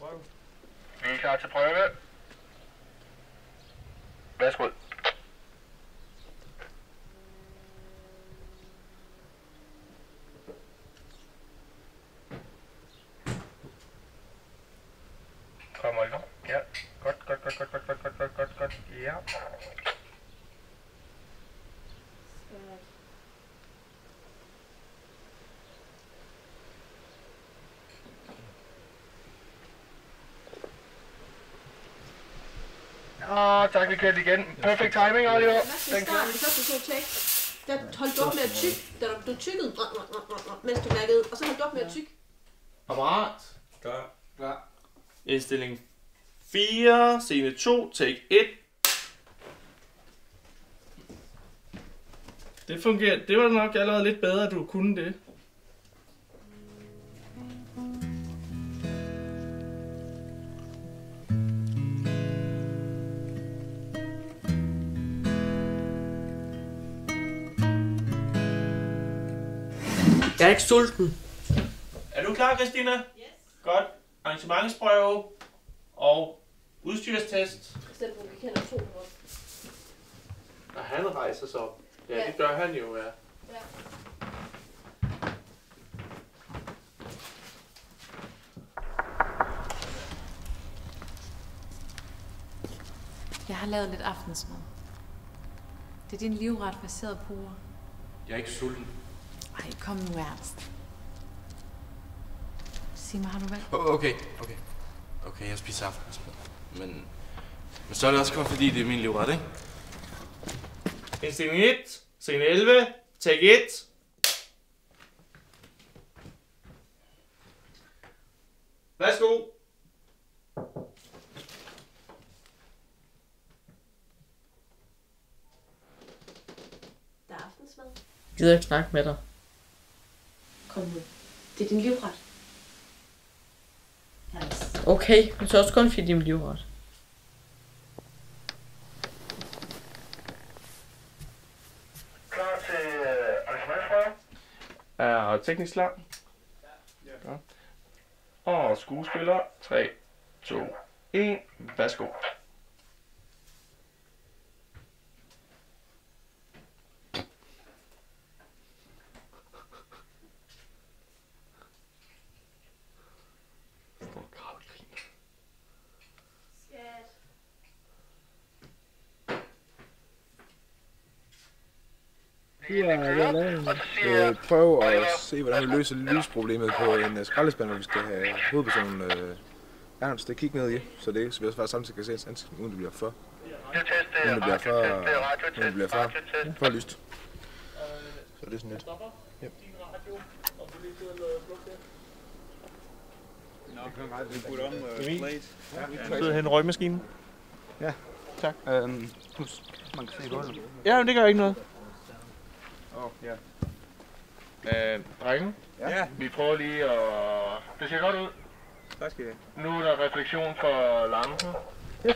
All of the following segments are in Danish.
prøve. Vi er klar til prøve. Værsgo. Kommer i gang. Ja. Godt. Ja. Tak, vi kører igen. Perfect timing, Oliver. Den første to take. Der holdt du op med at tykke, da du tykkede, mens du mærkede, og så holdt du op med at tykke. Apparat. Klar. Indstilling 4, scene 2, take 1. Det fungerer. Det var nok allerede lidt bedre, at du kunne det. Jeg er ikke sulten. Er du klar, Christina? Yes. Godt. Arrangementsprøve og udstyrstest. Stedet hvor vi kender 2 minutter. Og han rejser sig op. Ja, det gør han jo, ja. Jeg har lavet lidt aftensmad. Det er din livret baseret på ord. Jeg er ikke sulten. Ej, kom nu, Ernst. Sig mig, har du valgt? Okay, jeg spiser aftensmad. Men så er det også kun fordi, det er min livret, ikke? Indstilling 1, scene 11, take 1. Værsgo. Der er aftensmad. Jeg gider ikke snakke med dig. Kom nu. Det er din livret. Okay, men så også kun fordi din livret. Klar til arrangementsprøve. Er teknisk klar? Ja. Og skuespiller. 3, 2, 1. Værsgo. Prøv at se, hvordan vi løser lysproblemet på en skraldespand, hvor vi skal have hovedpersonen Ernst at kigge ned i, så det så vi også samtidig kan se hans ansigt, uden det bliver for lyst. Så det er sådan lidt. Yep. Du sidder hen i røgmaskinen. Ja. Tak. Man kan se gulvet. Ja, men det gør ikke noget. Ja. Drenge? Ja. Vi prøver lige at... Det ser godt ud. Tak skal I have. Nu er der refleksion for lampen.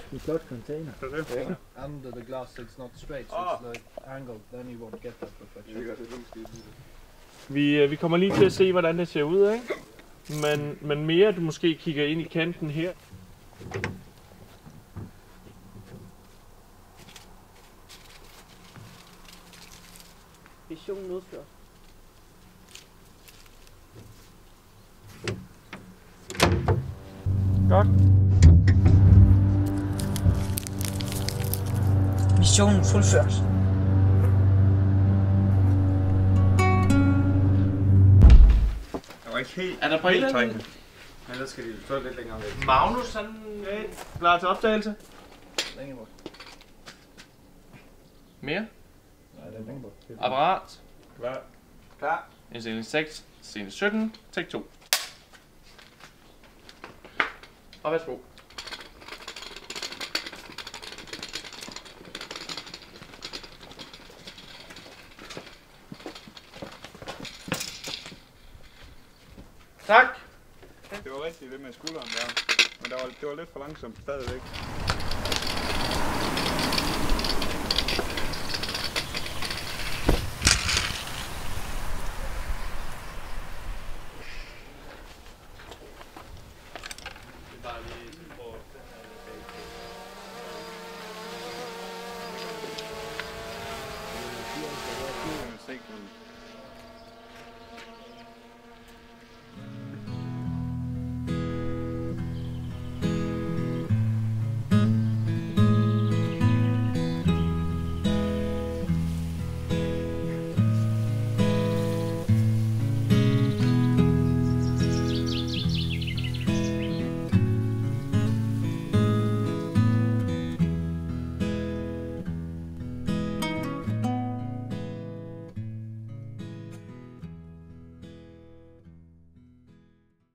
The flot container. Under the glass it's not straight, so it's like angled, then you won't get that reflection. Vi kommer lige til at se, hvordan det ser ud, ikke? Men mere, du måske kigger ind i kanten her. Visionen udført. Godt. Missionen fuldført. Jeg var ikke helt... Er der på et eller andet? Men ellers skal de stå lidt længere væk. Magnus, han er klar til optagelse. Længere bort. Mere? Nej, det er længere bort. Apparat. Klar. Indstilling 6, scene 17, take 2. Og værsgo. Tak. Det var rigtigt det med skulderen der, men det var lidt for langsomt stadigvæk. baggrunden.